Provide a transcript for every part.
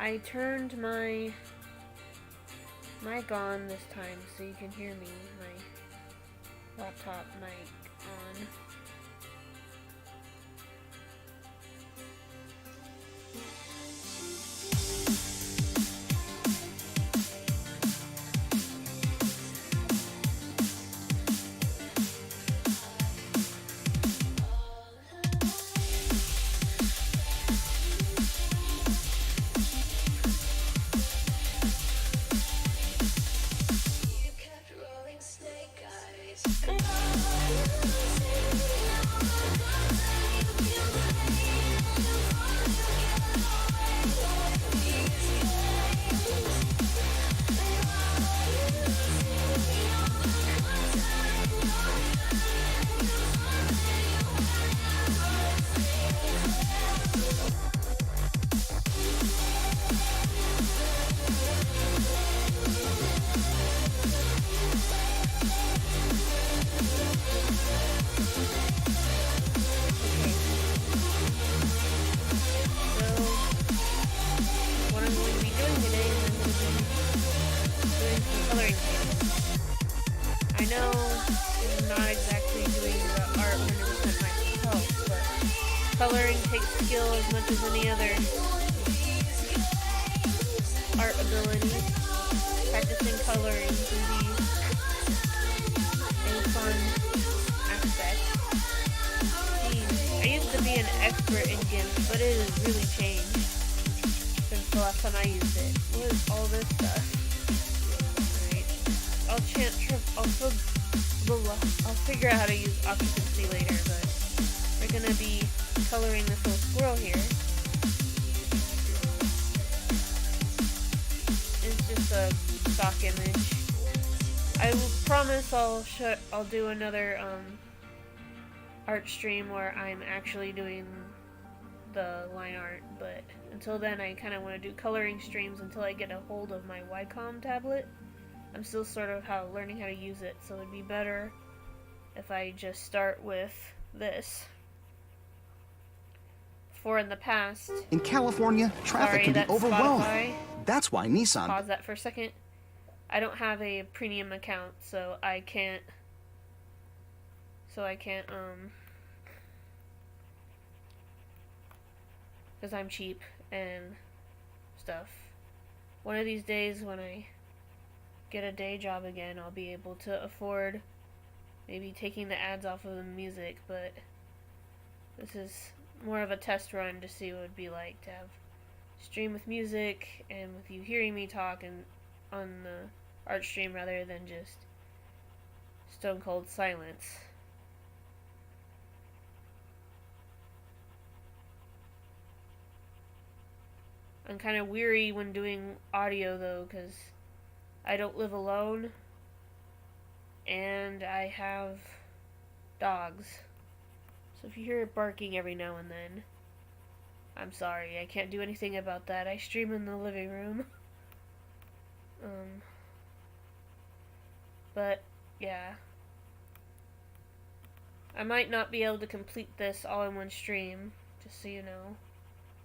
I turned my mic on this time so you can hear me. My laptop mic on. I know I'm not exactly doing the art 100% myself, but coloring takes skill as much as any other art ability. Practicing coloring can be a fun aspect. I used to be an expert in GIMP, but it has really changed since the last time I used it. What is all this stuff? I'll figure out how to use occupancy later, but we're gonna be coloring this little squirrel here. It's just a stock image. I will promise I'll do another art stream where I'm actually doing the line art, but until then I kind of want to do coloring streams until I get a hold of my wacom tablet. I'm still sort of learning how to use it, so it'd be better if I just start with this. For in the past... In California, traffic can be overwhelming. Spotify. That's why Nissan... Pause that for a second. I don't have a premium account, so I can't... because I'm cheap and stuff. One of these days when I get a day job again, I'll be able to afford maybe taking the ads off of the music, but this is more of a test run to see what it would be like to have stream with music and with you hearing me talk and on the art stream rather than just stone cold silence. I'm kind of weary when doing audio though, because I don't live alone, and I have dogs. So if you hear it barking every now and then, I'm sorry, I can't do anything about that. I stream in the living room. But, yeah. I might not be able to complete this all in one stream, just so you know.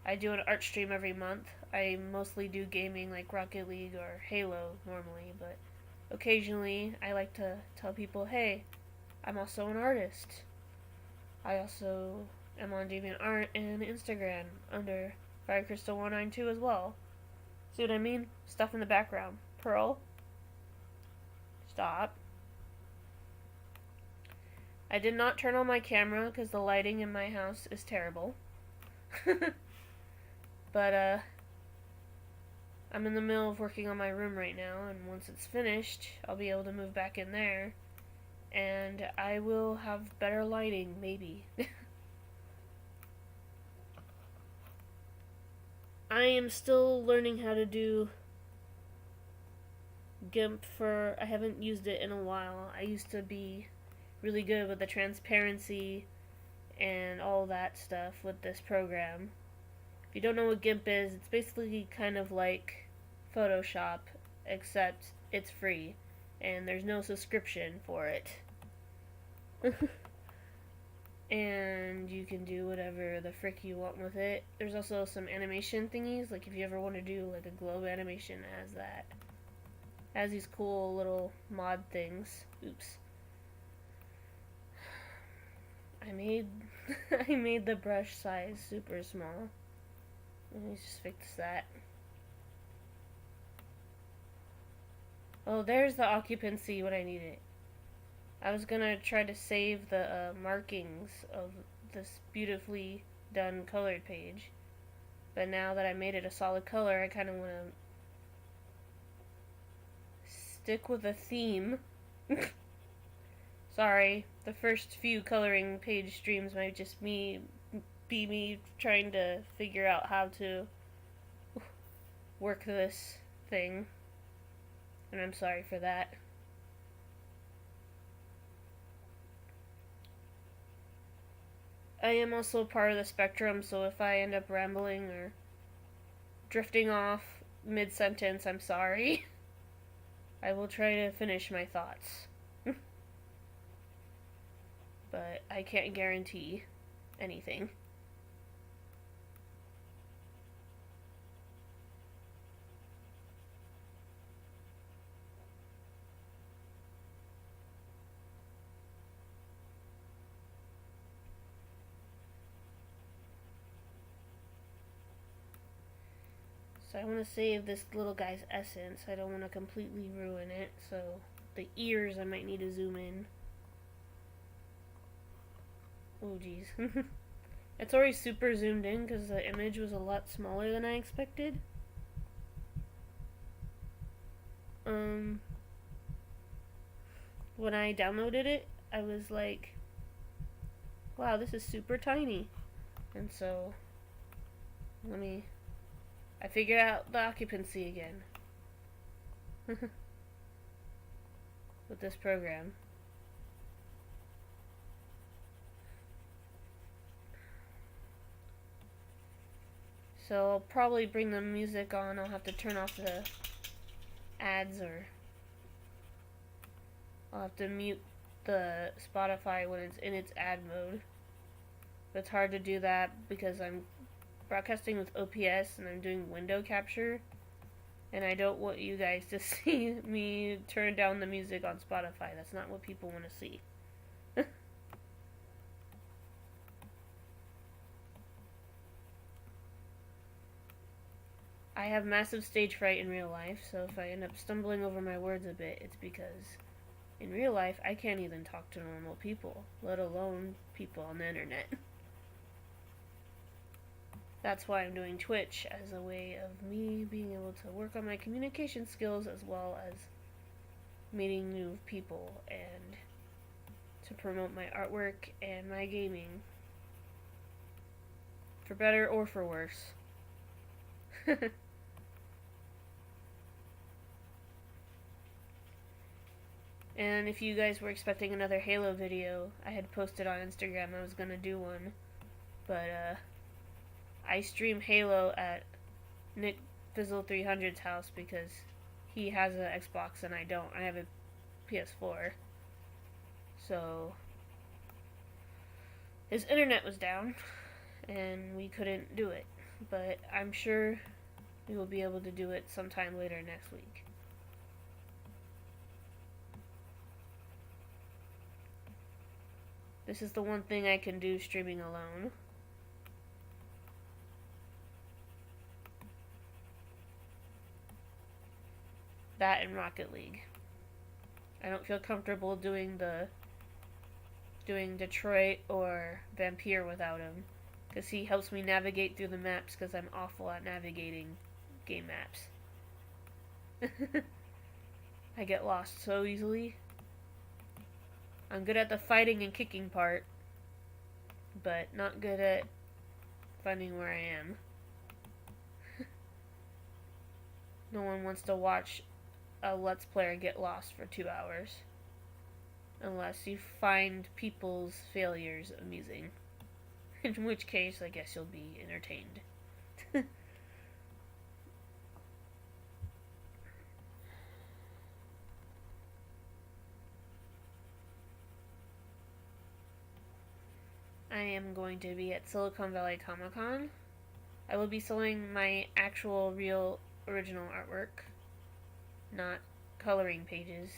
I do an art stream every month. I mostly do gaming like Rocket League or Halo normally, but occasionally I like to tell people, hey, I'm also an artist. I also am on DeviantArt and Instagram under FireCrystal192 as well. See what I mean? Stuff in the background. Pearl. Stop. I did not turn on my camera because the lighting in my house is terrible. But, I'm in the middle of working on my room right now, and once it's finished, I'll be able to move back in there, and I will have better lighting, maybe. I am still learning how to do GIMP I haven't used it in a while. I used to be really good with the transparency and all that stuff with this program. If you don't know what GIMP is, it's basically kind of like Photoshop, except it's free, and there's no subscription for it. and you can do whatever the frick you want with it. There's also some animation thingies, like if you ever want to do like a globe animation, as that. Has these cool little mod things. Oops. I made I made the brush size super small. Let me just fix that. Oh, there's the occupancy when I need it. I was gonna try to save the markings of this beautifully done colored page, but now that I made it a solid color, I kind of want to stick with a theme. Sorry, the first few coloring page streams might just be me trying to figure out how to work this thing, and I'm sorry for that. I am also part of the spectrum, so if I end up rambling or drifting off mid-sentence, I'm sorry. I will try to finish my thoughts. But I can't guarantee anything. So I want to save this little guy's essence. I don't want to completely ruin it, so the ears I might need to zoom in. Oh geez. It's already super zoomed in because the image was a lot smaller than I expected. When I downloaded it, I was like, wow, this is super tiny. And so, I figured out the occupancy again. With this program. So I'll probably bring the music on. I'll have to turn off the ads, or I'll have to mute the Spotify when it's in its ad mode. But it's hard to do that because I'm broadcasting with OPS and I'm doing window capture, and I don't want you guys to see me turn down the music on Spotify. That's not what people want to see. I have massive stage fright in real life, so if I end up stumbling over my words a bit, it's because in real life I can't even talk to normal people, let alone people on the internet. That's why I'm doing Twitch, as a way of me being able to work on my communication skills as well as meeting new people and to promote my artwork and my gaming. For better or for worse. And if you guys were expecting another Halo video, I had posted on Instagram I was gonna do one. But, I stream Halo at Nick Fizzle300's house because he has an Xbox and I don't. I have a PS4. So, his internet was down and we couldn't do it. But I'm sure we will be able to do it sometime later next week. This is the one thing I can do streaming alone. That and Rocket League. I don't feel comfortable doing Detroit or Vampire without him, because he helps me navigate through the maps, because I'm awful at navigating game maps. I get lost so easily. I'm good at the fighting and kicking part, but not good at finding where I am. No one wants to watch a Let's Player get lost for 2 hours. Unless you find people's failures amusing. In which case, I guess you'll be entertained. I am going to be at Silicon Valley Comic Con. I will be selling my actual, real, original artwork, not coloring pages,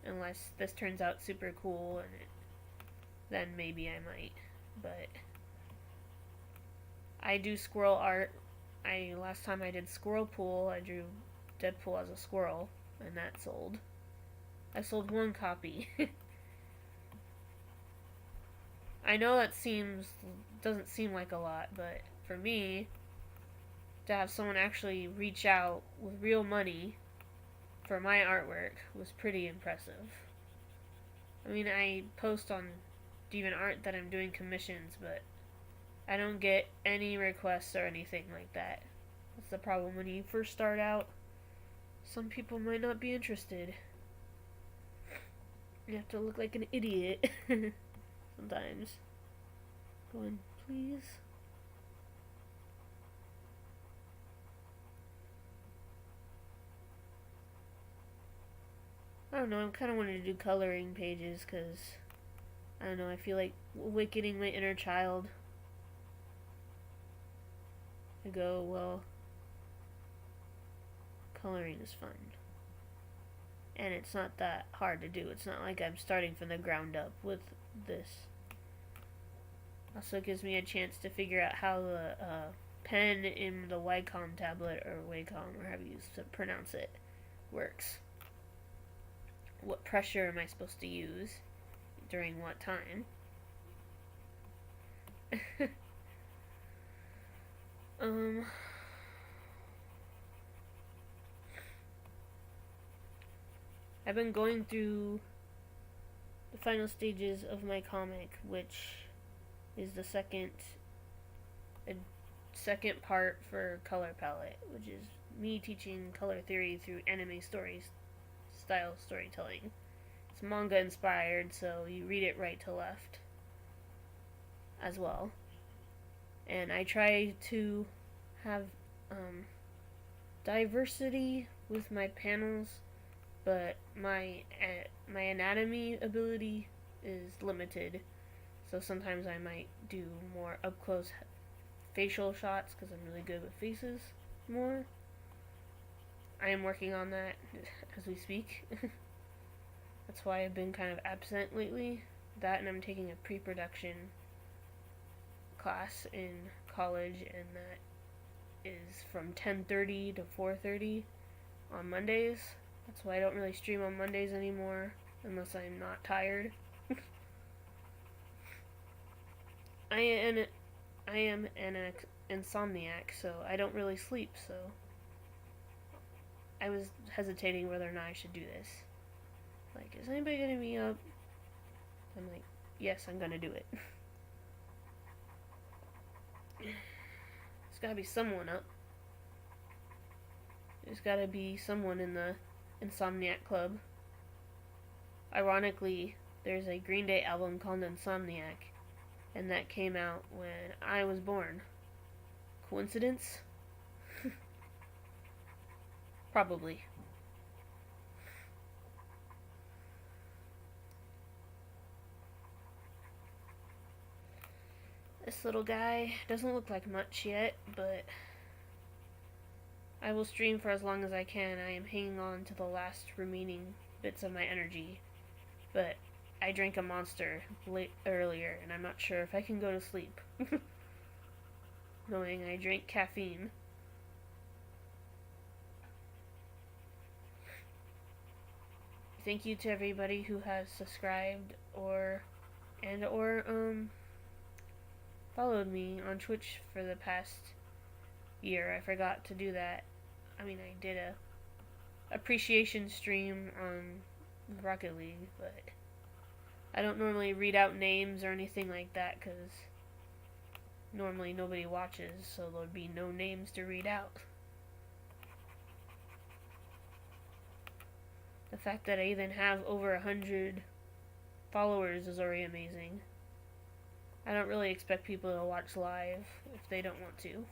unless this turns out super cool, and then maybe I might. But I do squirrel art. Last time I did Squirrel Pool, I drew Deadpool as a squirrel, and that sold. I sold one copy. I know that doesn't seem like a lot, but for me, to have someone actually reach out with real money for my artwork was pretty impressive. I mean, I post on DeviantArt that I'm doing commissions, but I don't get any requests or anything like that. That's the problem when you first start out. Some people might not be interested. You have to look like an idiot sometimes. Go in, please. I don't know, I'm kind of wanting to do coloring pages because, I don't know, I feel like awakening my inner child. I go, well, coloring is fun. And it's not that hard to do. It's not like I'm starting from the ground up with this. Also gives me a chance to figure out how the pen in the wacom tablet, or wacom, or however you pronounce it, works. What pressure am I supposed to use during what time? I've been going through the final stages of my comic, which is the second part for Color Palette, which is me teaching color theory through anime style storytelling. It's manga inspired, so you read it right to left as well. And I try to have diversity with my panels, but my anatomy ability is limited, so sometimes I might do more up close facial shots because I'm really good with faces more. I am working on that as we speak. That's why I've been kind of absent lately. That, and I'm taking a pre-production class in college, and that is from 10:30 to 4:30 on Mondays. That's why I don't really stream on Mondays anymore, unless I'm not tired. I am an insomniac, so I don't really sleep, so I was hesitating whether or not I should do this. Like, is anybody gonna be up? I'm like, yes, I'm gonna do it. There's gotta be someone up. There's gotta be someone in the Insomniac Club. Ironically, there's a Green Day album called Insomniac, and that came out when I was born. Coincidence? Probably. This little guy doesn't look like much yet, but I will stream for as long as I can. I am hanging on to the last remaining bits of my energy, but I drank a Monster earlier, and I'm not sure if I can go to sleep. Knowing I drank caffeine. Thank you to everybody who has subscribed or followed me on Twitch for the past year. I forgot to do that. I mean, I did a appreciation stream on Rocket League, but I don't normally read out names or anything like that because normally nobody watches, so there'd be no names to read out. The fact that I even have over 100 followers is already amazing. I don't really expect people to watch live if they don't want to.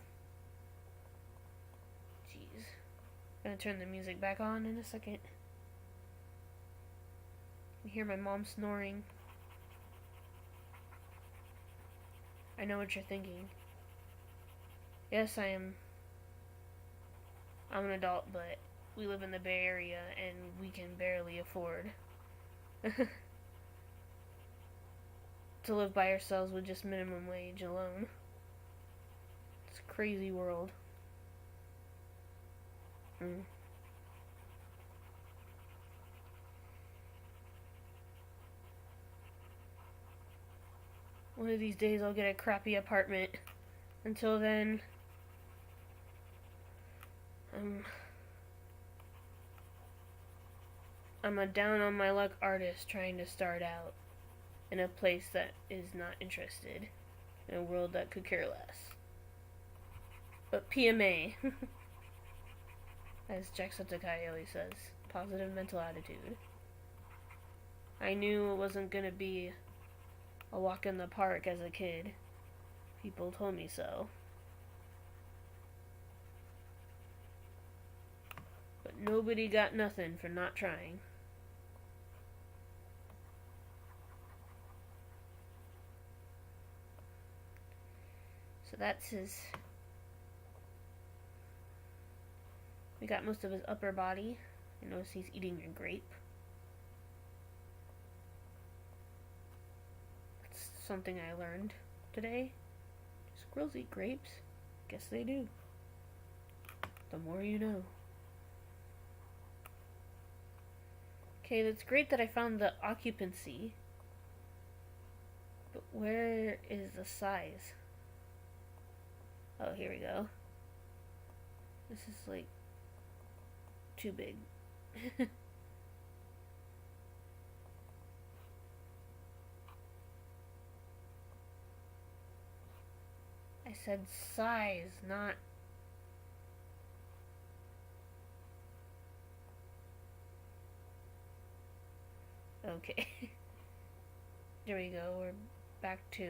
Jeez. Gonna turn the music back on in a second. You hear my mom snoring. I know what you're thinking. Yes, I'm an adult, but we live in the Bay Area and we can barely afford to live by ourselves with just minimum wage alone. It's a crazy world. One of these days I'll get a crappy apartment. Until then, I'm a down on my luck artist trying to start out in a place that is not interested, in a world that could care less. But PMA, as Jacksepticeye says, positive mental attitude. I knew it wasn't gonna be a walk in the park as a kid. People told me so. But nobody got nothing for not trying. So that's his... We got most of his upper body. I notice he's eating a grape. That's something I learned today. Squirrels eat grapes? Guess they do. The more you know. Okay, that's great that I found the occupancy. But where is the size? Oh, here we go. This is like too big. I said size, not... Okay. There we go, we're back to...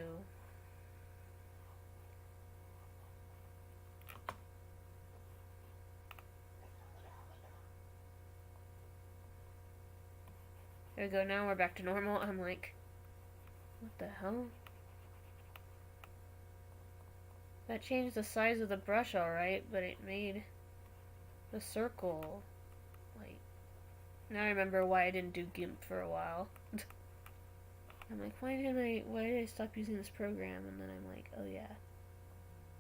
There we go, now we're back to normal. I'm like, what the hell? That changed the size of the brush alright, but it made the circle, like, now I remember why I didn't do GIMP for a while. I'm like, why did I stop using this program? And then I'm like, oh yeah.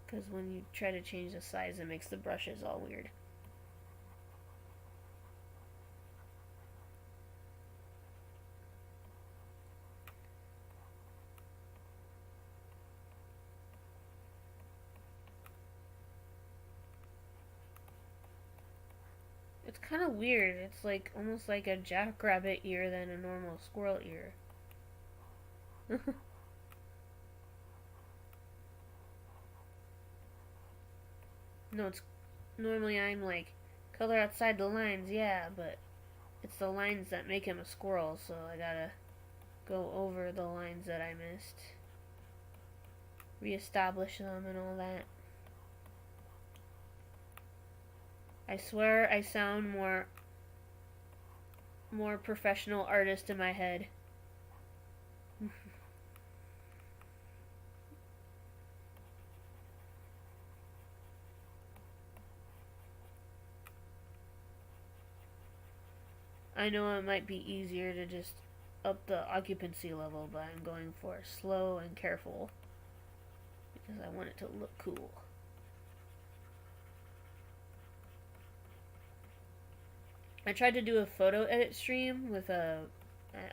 Because when you try to change the size, it makes the brushes all weird. It's kind of weird. It's like almost like a jackrabbit ear than a normal squirrel ear. No, it's normally I'm like color outside the lines, yeah, but it's the lines that make him a squirrel, so I gotta go over the lines that I missed, reestablish them and all that. I swear I sound more professional artist in my head. I know it might be easier to just up the occupancy level, but I'm going for slow and careful because I want it to look cool. I tried to do a photo edit stream with an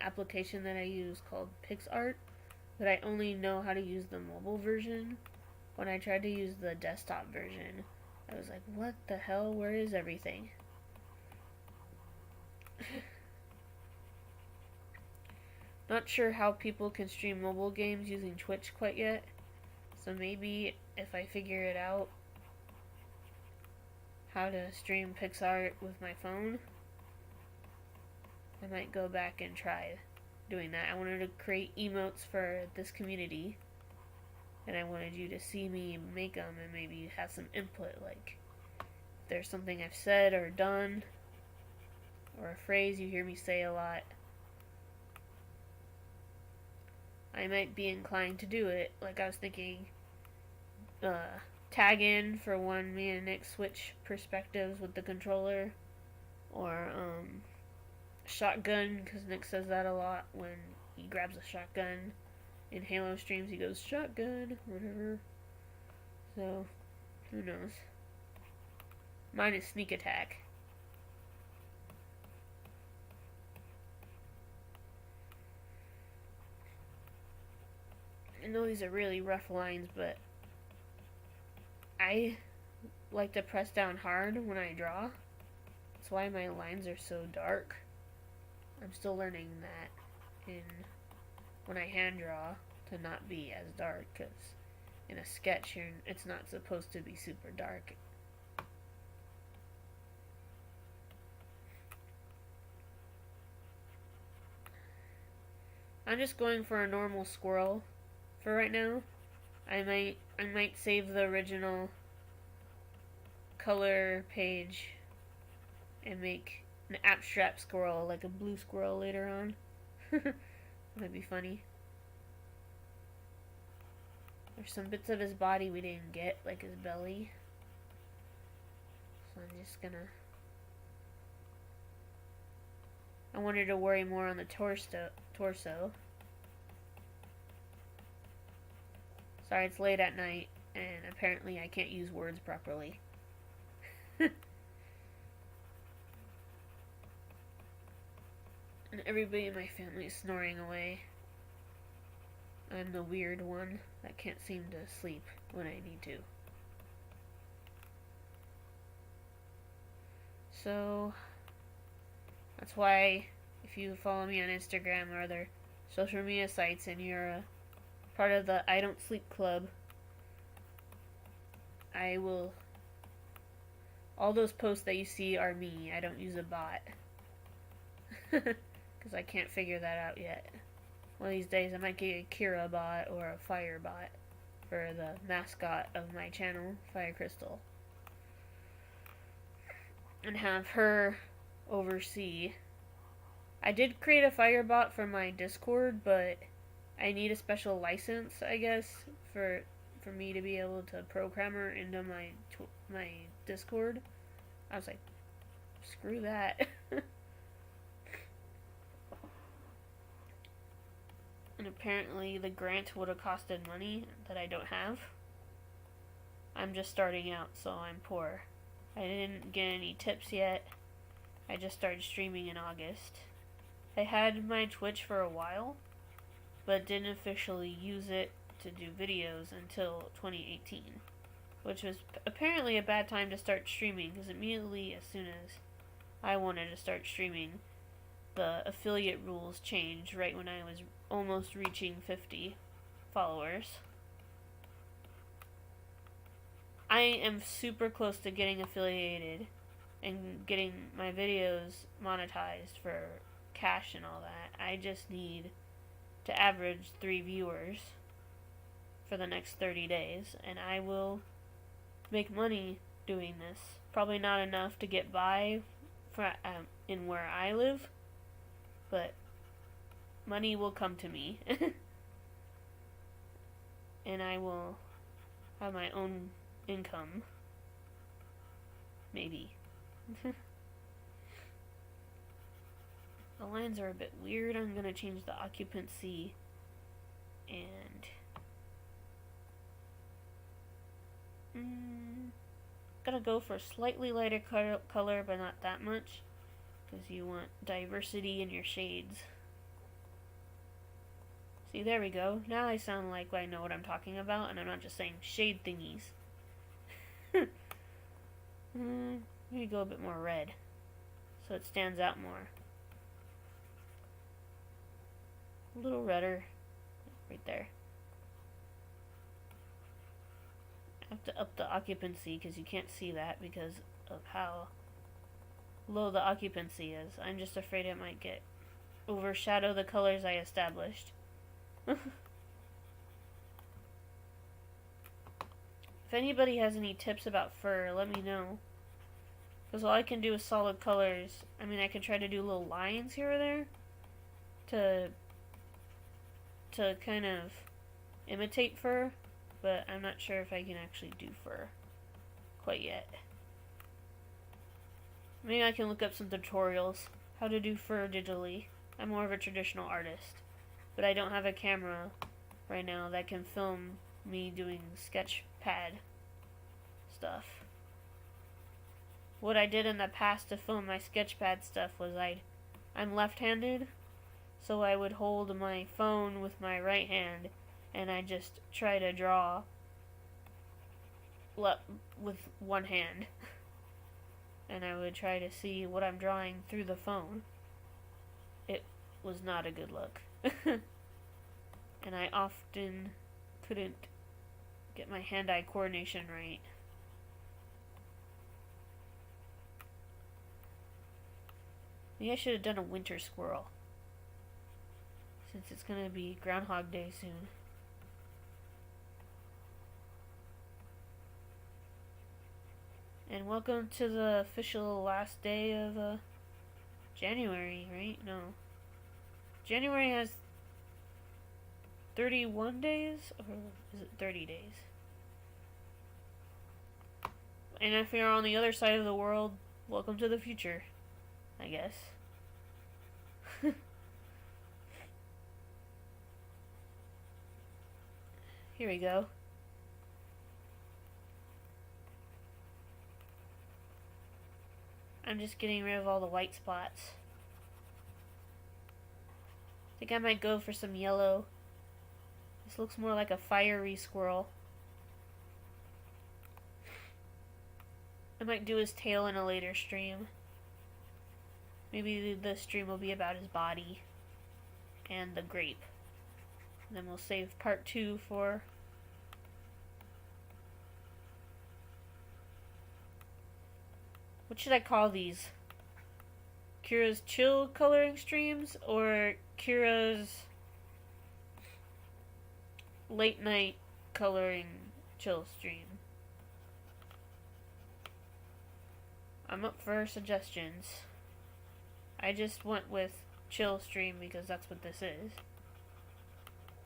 application that I use called PixArt, but I only know how to use the mobile version. When I tried to use the desktop version, I was like, what the hell? Where is everything? Not sure how people can stream mobile games using Twitch quite yet, so maybe if I figure it out how to stream PixArt with my phone, I might go back and try doing that. I wanted to create emotes for this community, and I wanted you to see me make them and maybe have some input, like if there's something I've said or done, or a phrase you hear me say a lot. I might be inclined to do it. Like I was thinking, tag in for when me and Nick switch perspectives with the controller, or shotgun, because Nick says that a lot when he grabs a shotgun in Halo streams. He goes shotgun, whatever. So who knows? Mine is sneak attack. I know these are really rough lines, but I like to press down hard when I draw. That's why my lines are so dark. I'm still learning that when I hand draw to not be as dark, because in a sketch it's not supposed to be super dark. I'm just going for a normal squirrel for right now. I might save the original color page and make an abstract squirrel, like a blue squirrel later on. That'd be funny. There's some bits of his body we didn't get, like his belly. So I'm just gonna... I wanted to worry more on the torso. Sorry, it's late at night, and apparently I can't use words properly. And everybody in my family is snoring away. I'm the weird one that can't seem to sleep when I need to. So, that's why if you follow me on Instagram or other social media sites and you're a part of the I Don't Sleep Club, I will... all those posts that you see are me. I don't use a bot. Because I can't figure that out yet. One of these days I might get a Kyra bot or a Fire bot for the mascot of my channel, Fire Crystal. And have her oversee. I did create a Fire bot for my Discord, but I need a special license, I guess, for me to be able to program her into my Discord. I was like, screw that. And apparently the grant would have costed money that I don't have. I'm just starting out, so I'm poor. I didn't get any tips yet. I just started streaming in August. I had my Twitch for a while, but didn't officially use it to do videos until 2018, which was apparently a bad time to start streaming, because immediately as soon as I wanted to start streaming, the affiliate rules changed right when I was almost reaching 50 followers. I am super close to getting affiliated and getting my videos monetized for cash and all that. I just need to average 3 viewers for the next 30 days, and I will make money doing this. Probably not enough to get by in where I live, but money will come to me. And I will have my own income. Maybe. The lines are a bit weird. I'm gonna change the occupancy and gonna go for a slightly lighter color, but not that much, because you want diversity in your shades. See, there we go. Now I sound like I know what I'm talking about, and I'm not just saying shade thingies. Maybe go a bit more red, so it stands out more. A little redder, right there. I have to up the occupancy because you can't see that because of how low the occupancy is. I'm just afraid it might overshadow the colors I established. If anybody has any tips about fur, let me know. Because all I can do is solid colors. I mean, I can try to do little lines here or there to to kind of imitate fur, but I'm not sure if I can actually do fur quite yet. Maybe I can look up some tutorials how to do fur digitally. I'm more of a traditional artist, but I don't have a camera right now that can film me doing sketch pad stuff. What I did in the past to film my sketch pad stuff was I'm left-handed, so I would hold my phone with my right hand and I just try to draw with one hand. And I would try to see what I'm drawing through the phone. It was not a good look. And I often couldn't get my hand-eye coordination right. Maybe I should have done a winter squirrel, since it's gonna be Groundhog Day soon. And welcome to the official last day of January, right? No. January has 31 days? Or is it 30 days? And if you're on the other side of the world, welcome to the future, I guess. Here we go. I'm just getting rid of all the white spots. I think I might go for some yellow. This looks more like a fiery squirrel. I might do his tail in a later stream. Maybe the stream will be about his body and the grape. And then we'll save part 2 for... What should I call these? Kyra's chill coloring streams or Kyra's late night coloring chill stream? I'm up for suggestions. I just went with chill stream because that's what this is.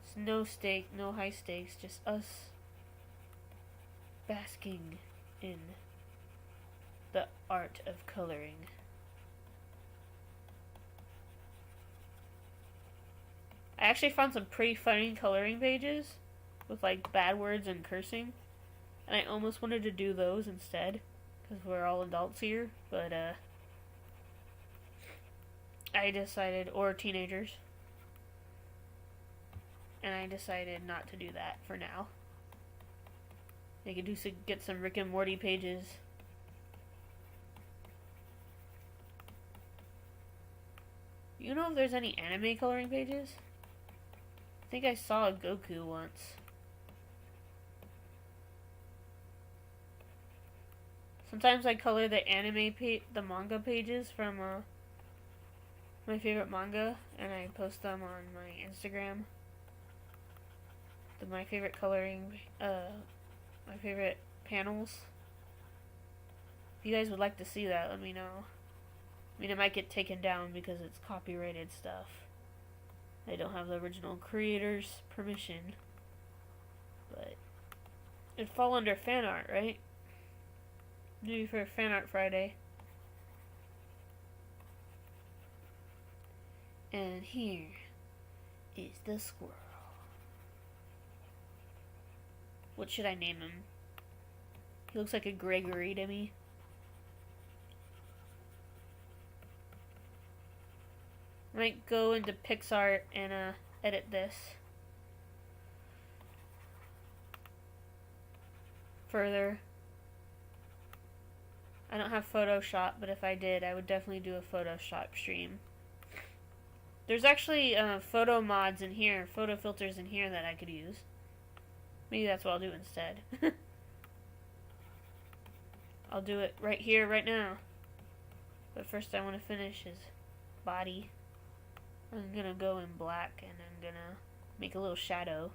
It's no stake, no high stakes, just us basking in the art of coloring. I actually found some pretty funny coloring pages with like bad words and cursing, and I almost wanted to do those instead because we're all adults here, but I decided, or teenagers, and I decided not to do that for now. I could get some Rick and Morty pages. You know if there's any anime coloring pages? I think I saw a Goku once. Sometimes I color the the manga pages from my favorite manga, and I post them on my Instagram. My favorite coloring, my favorite panels. If you guys would like to see that, let me know. I mean, it might get taken down because it's copyrighted stuff. I don't have the original creator's permission. But it'd fall under fan art, right? Maybe for Fan Art Friday. And here is the squirrel. What should I name him? He looks like a Gregory to me. Might go into PixArt and edit this further. I don't have Photoshop, but if I did, I would definitely do a Photoshop stream. There's actually photo mods in here, photo filters in here that I could use. Maybe that's what I'll do instead. I'll do it right here, right now. But first I want to finish his body. I'm gonna go in black and I'm gonna make a little shadow.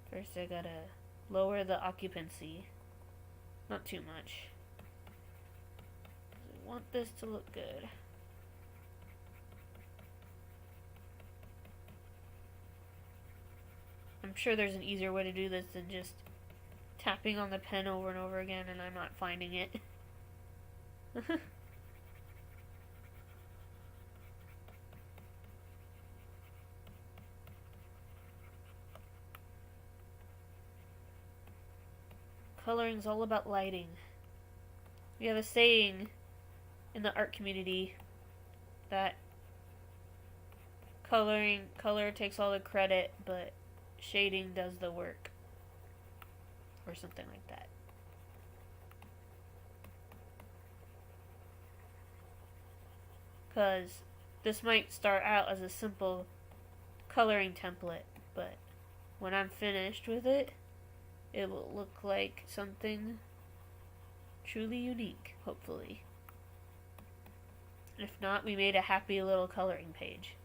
First I gotta lower the occupancy. Not too much. I want this to look good. I'm sure there's an easier way to do this than just tapping on the pen over and over again, and I'm not finding it. Coloring's all about lighting. We have a saying in the art community that color takes all the credit, but shading does the work. Or something like that. Because this might start out as a simple coloring template, but when I'm finished with it, it will look like something truly unique, hopefully. If not, we made a happy little coloring page.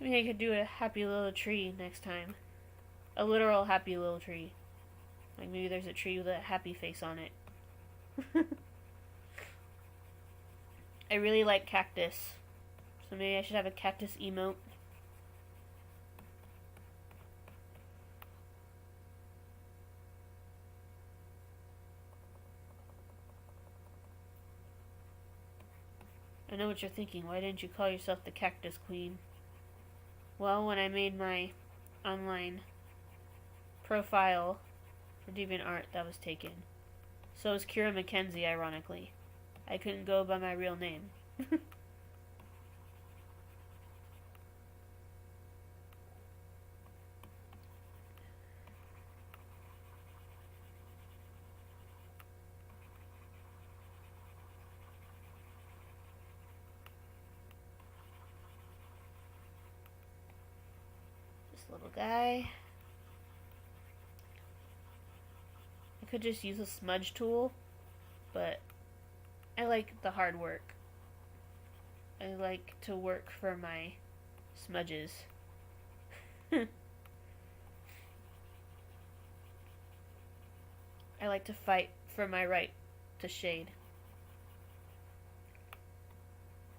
Maybe I could do a happy little tree next time. A literal happy little tree. Like maybe there's a tree with a happy face on it. I really like cactus. So maybe I should have a cactus emote. I know what you're thinking. Why didn't you call yourself the Cactus Queen? Well, when I made my online profile for DeviantArt, that was taken. So was Kyra Mackenzie, ironically. I couldn't go by my real name. Little guy. I could just use a smudge tool, but I like the hard work. I like to work for my smudges. I like to fight for my right to shade.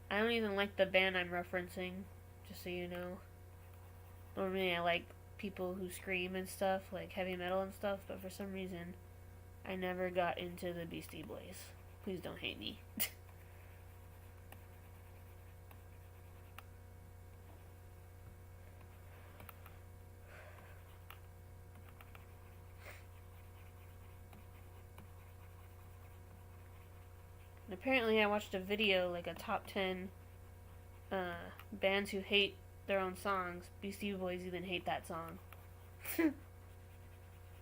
I don't even like the band I'm referencing, just so you know. Normally I like people who scream and stuff, like heavy metal and stuff, but for some reason I never got into the Beastie Boys. Please don't hate me. And apparently I watched a video, like a top 10 bands who hate their own songs. Beastie Boys even hate that song.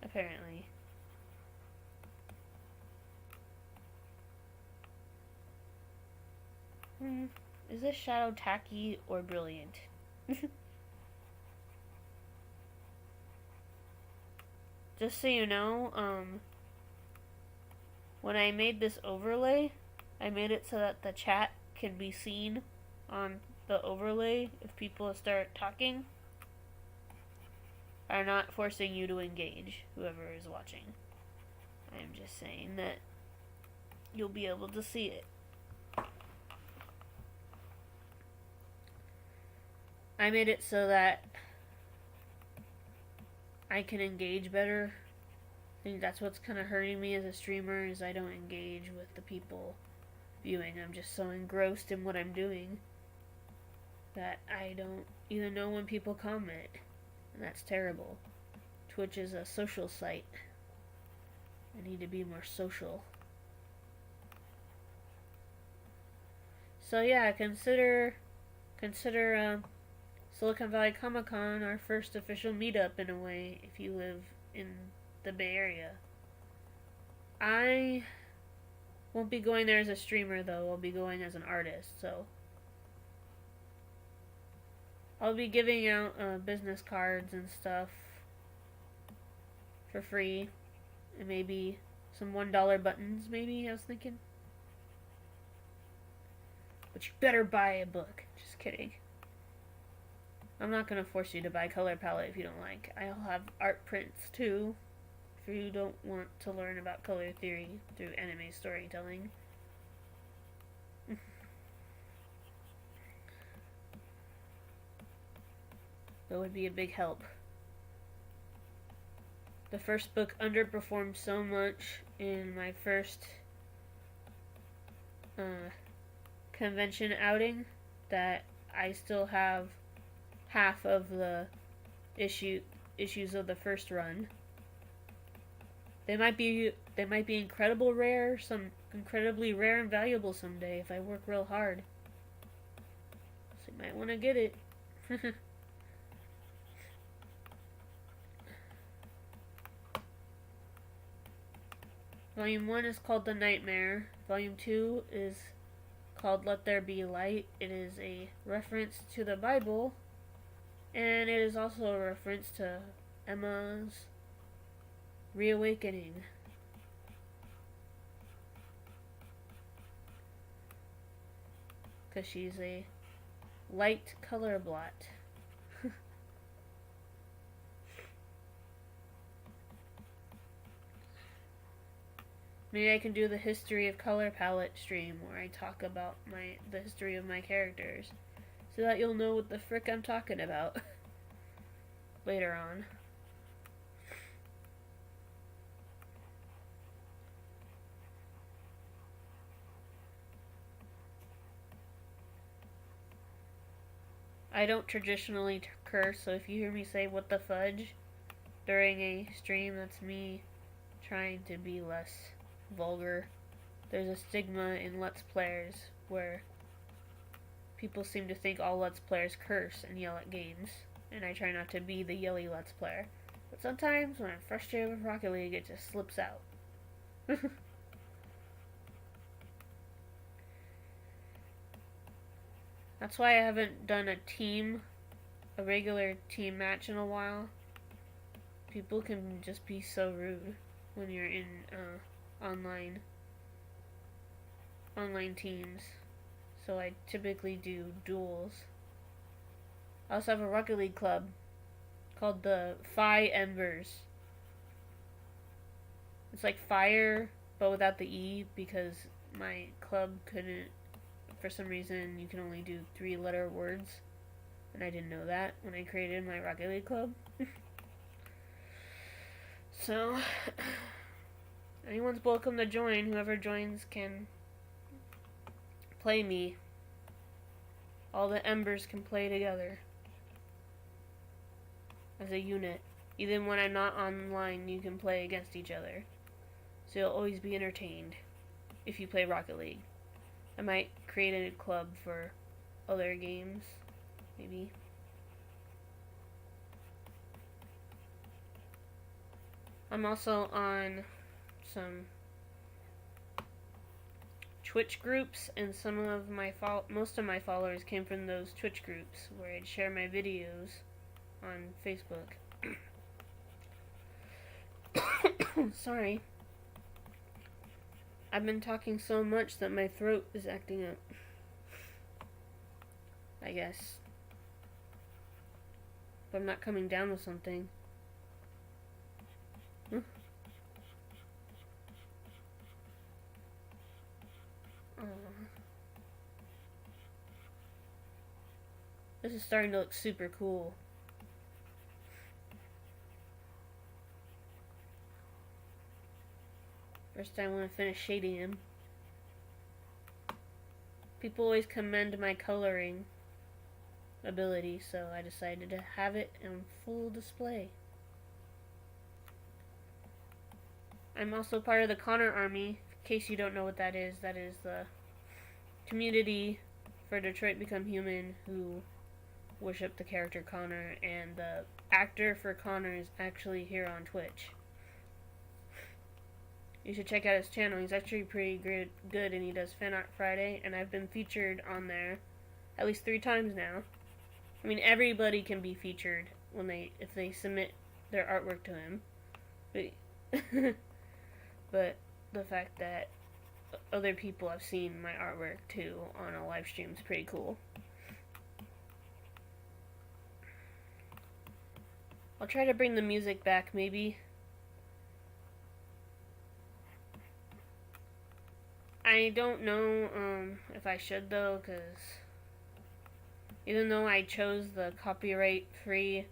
Apparently. Is this shadow tacky or brilliant? Just so you know, when I made this overlay, I made it so that the chat can be seen on the overlay if people start talking. I'm not forcing you to engage, whoever is watching. I'm just saying that you'll be able to see it. I made it so that I can engage better. I think that's what's kind of hurting me as a streamer, is I don't engage with the people viewing. I'm just so engrossed in what I'm doing that I don't even know when people comment. And that's terrible. Twitch is a social site. I need to be more social. So yeah, consider Silicon Valley Comic-Con our first official meetup in a way, if you live in the Bay Area. I won't be going there as a streamer though, I'll be going as an artist, so I'll be giving out business cards and stuff for free, and maybe some $1 buttons, maybe, I was thinking. But you better buy a book. Just kidding. I'm not going to force you to buy Color Palette if you don't like. I'll have art prints too, if you don't want to learn about color theory through anime storytelling. That would be a big help. The first book underperformed so much in my first convention outing that I still have half of the issues of the first run. They might be incredibly rare and valuable someday if I work real hard. So you might want to get it. Volume 1 is called The Nightmare. Volume 2 is called Let There Be Light. It is a reference to the Bible, and it is also a reference to Emma's reawakening. Because she's a light color blot. Maybe I can do the history of color palette stream where I talk about the history of my characters, so that you'll know what the frick I'm talking about later on. I don't traditionally curse, so if you hear me say "what the fudge" during a stream, that's me trying to be less vulgar. There's a stigma in Let's Players where people seem to think all Let's Players curse and yell at games, and I try not to be the yelly Let's Player. But sometimes when I'm frustrated with Rocket League, it just slips out. That's why I haven't done a regular team match in a while. People can just be so rude when you're in online teams. So I typically do duels. I also have a Rocket League club called the Phi Embers. It's like fire, but without the E, because my club couldn't, for some reason, you can only do 3-letter words. And I didn't know that when I created my Rocket League club. So, anyone's welcome to join. Whoever joins can play me. All the embers can play together as a unit. Even when I'm not online, you can play against each other. So you'll always be entertained if you play Rocket League. I might create a club for other games, maybe. I'm also on some Twitch groups, and most of my followers came from those Twitch groups where I'd share my videos on Facebook. Sorry. I've been talking so much that my throat is acting up, I guess. But I'm not coming down with something. This is starting to look super cool. First I want to finish shading him. People always commend my coloring ability, so I decided to have it on full display. I'm also part of the Connor Army. In case you don't know what that is the community for Detroit Become Human who worship the character Connor, and the actor for Connor is actually here on Twitch. You should check out his channel. He's actually pretty good, and he does Fan Art Friday, and I've been featured on there at least 3 times now. I mean, everybody can be featured if they submit their artwork to him. But the fact that other people have seen my artwork too on a live stream is pretty cool. I'll try to bring the music back, maybe. I don't know if I should, though, because Even though I chose the copyright-free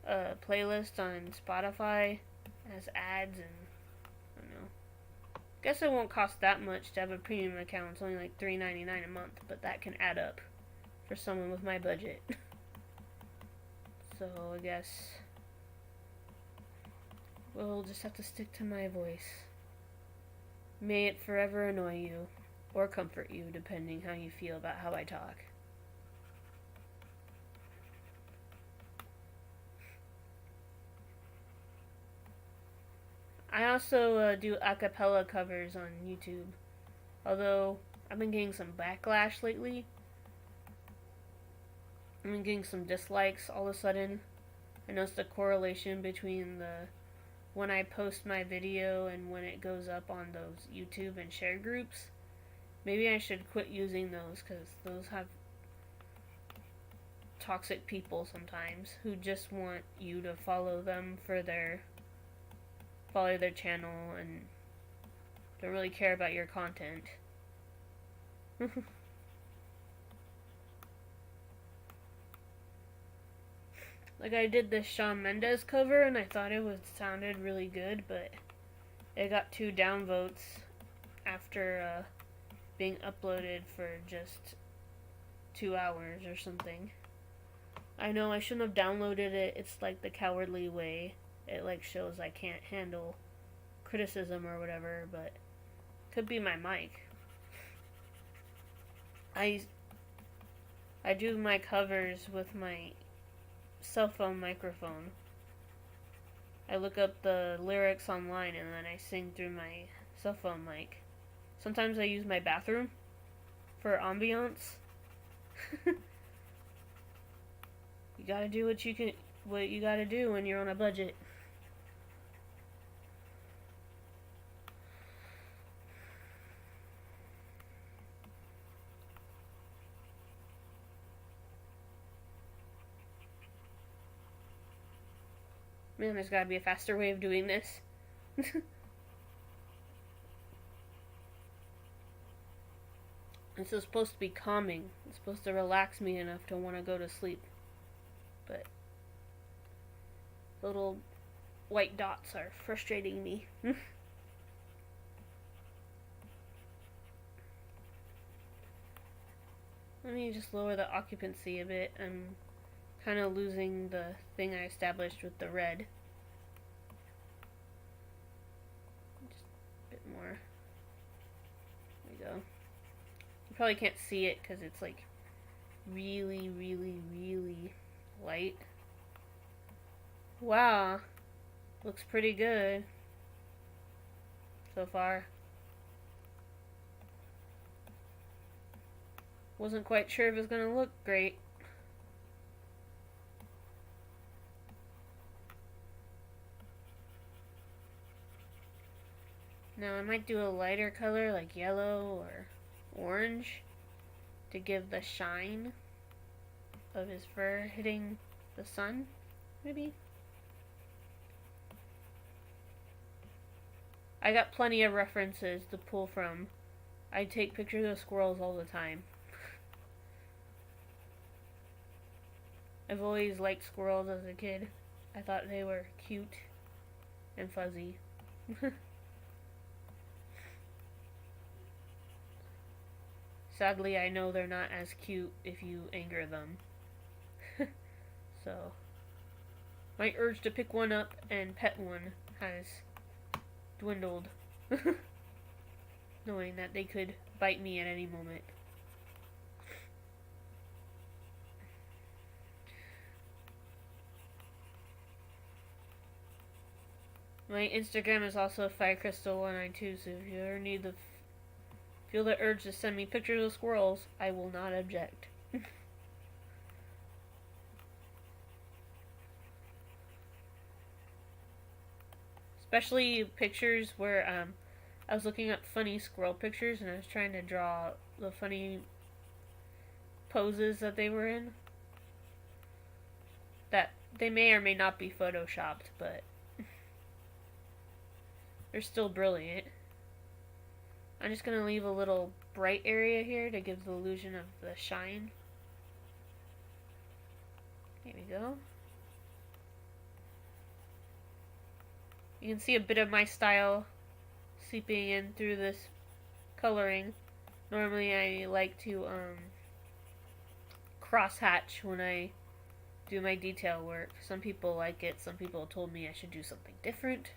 playlist on Spotify as ads, and I don't know. Guess it won't cost that much to have a premium account. It's only like $3.99 a month, but that can add up for someone with my budget. So I guess we'll just have to stick to my voice. May it forever annoy you, or comfort you, depending how you feel about how I talk. I also do a cappella covers on YouTube. Although, I've been getting some backlash lately. I've been getting some dislikes all of a sudden. I noticed a correlation between the when I post my video and when it goes up on those YouTube and share groups. Maybe I should quit using those, because those have toxic people sometimes who just want you to follow them for follow their channel and don't really care about your content. Like, I did this Shawn Mendes cover and I thought it sounded really good, but it got 2 downvotes after being uploaded for just 2 hours or something. I know I shouldn't have downloaded it. It's like the cowardly way. It like shows I can't handle criticism or whatever, but could be my mic. I do my covers with my cell phone microphone. I look up the lyrics online and then I sing through my cell phone mic. Sometimes I use my bathroom for ambiance. You gotta do what you gotta do when you're on a budget. Man, there's gotta be a faster way of doing this. This is supposed to be calming. It's supposed to relax me enough to want to go to sleep. But little white dots are frustrating me. Let me just lower the occupancy a bit. I'm kind of losing the thing I established with the red. Just a bit more. There we go. You probably can't see it because it's like really, really, really light. Wow. Looks pretty good so far. Wasn't quite sure if it was going to look great. Now I might do a lighter color like yellow or orange to give the shine of his fur hitting the sun, maybe? I got plenty of references to pull from. I take pictures of squirrels all the time. I've always liked squirrels as a kid. I thought they were cute and fuzzy. Sadly, I know they're not as cute if you anger them. So, my urge to pick one up and pet one has dwindled. Knowing that they could bite me at any moment. My Instagram is also FireCrystal192, so if you ever feel the urge to send me pictures of squirrels, I will not object. Especially pictures where I was looking up funny squirrel pictures and I was trying to draw the funny poses that they were in. That they may or may not be photoshopped, but they're still brilliant. I'm just going to leave a little bright area here to give the illusion of the shine. Here we go. You can see a bit of my style seeping in through this coloring. Normally I like to cross-hatch when I do my detail work. Some people like it. Some people told me I should do something different,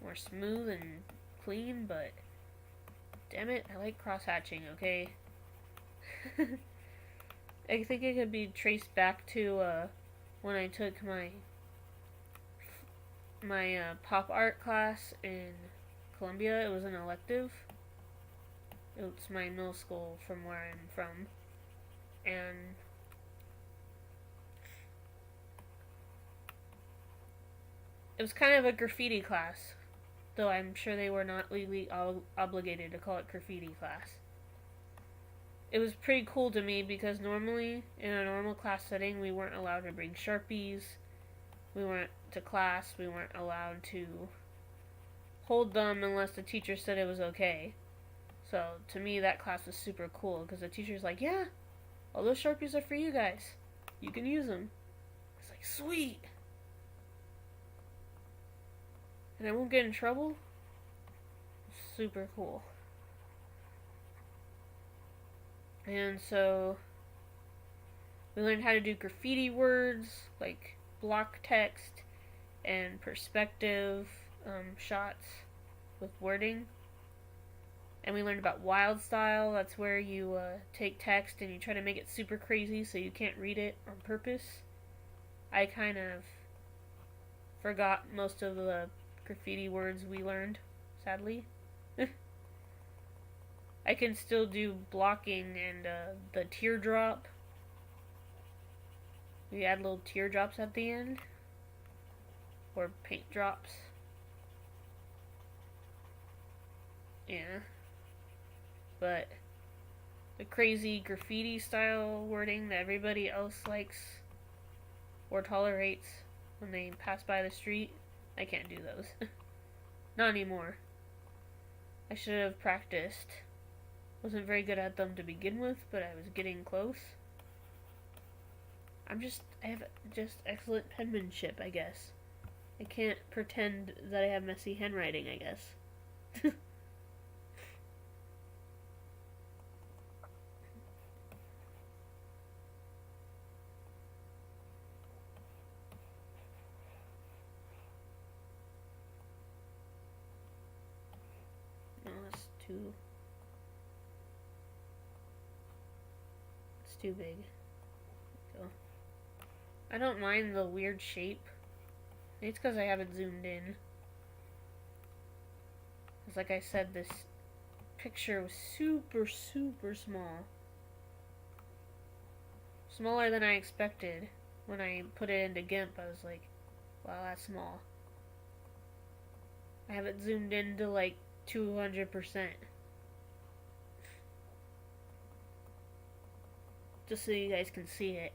more smooth and clean, but damn it, I like cross-hatching, okay? I think it could be traced back to when I took my pop art class in Columbia. It was an elective. It's my middle school from where I'm from, and it was kind of a graffiti class, though I'm sure they were not legally obligated to call it graffiti class. It was pretty cool to me because normally, in a normal class setting, we weren't allowed to bring Sharpies, we weren't to class, we weren't allowed to hold them unless the teacher said it was okay. So, to me, that class was super cool because the teacher's like, yeah, all those Sharpies are for you guys. You can use them. It's like, sweet! And I won't get in trouble? Super cool. And so we learned how to do graffiti words like block text and perspective shots with wording. And we learned about wild style. That's where you take text and you try to make it super crazy so you can't read it on purpose. I kind of forgot most of the graffiti words we learned, sadly. I can still do blocking and the teardrop. We add little teardrops at the end. Or paint drops. Yeah. But the crazy graffiti style wording that everybody else likes or tolerates when they pass by the street, I can't do those. Not anymore. I should have practiced. Wasn't very good at them to begin with, but I was getting close. I have just excellent penmanship, I guess. I can't pretend that I have messy handwriting, I guess. No, that's too big. So, I don't mind the weird shape. It's because I haven't zoomed in. Because like I said, this picture was super, super small. Smaller than I expected. When I put it into GIMP, I was like, wow, that's small. I have it zoomed in to like 200%. Just so you guys can see it.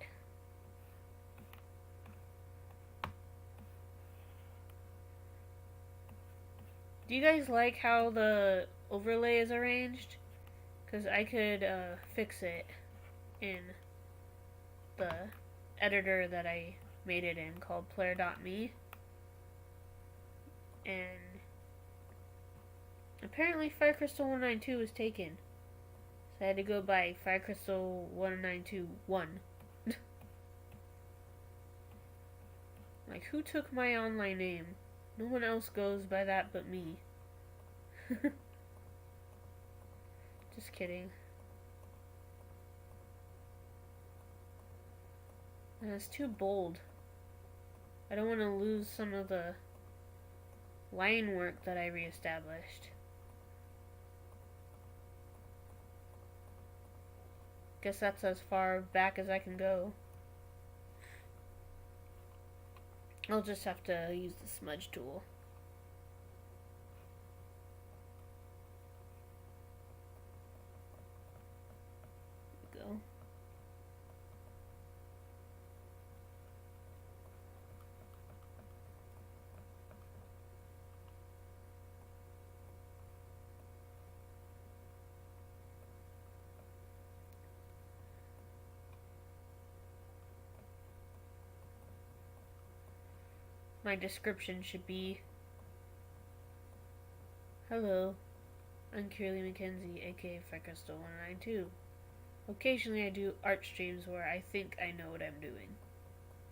Do you guys like how the overlay is arranged? Because I could fix it in the editor that I made it in called player.me. And apparently Fire Crystal 192 was taken. So I had to go by Fire Crystal 1921. Like, who took my online name? No one else goes by that but me. Just kidding. And it's too bold. I don't want to lose some of the line work that I reestablished. Guess that's as far back as I can go. I'll just have to use the smudge tool. There we go. my description should be, hello, I'm Kyra Mackenzie, aka FreckleStone192. Occasionally I do art streams where I think I know what I'm doing,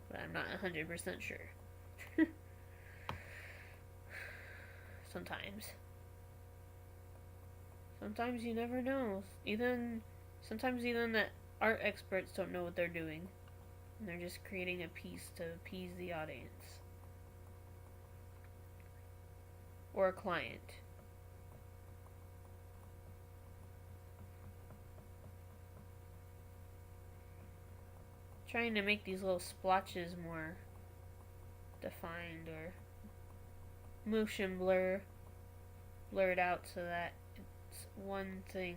but I'm not 100% sure. Sometimes. Sometimes you never know. Sometimes even the art experts don't know what they're doing. And they're just creating a piece to appease the audience. Or a client. Trying to make these little splotches more defined, or motion blurred out so that it's one thing.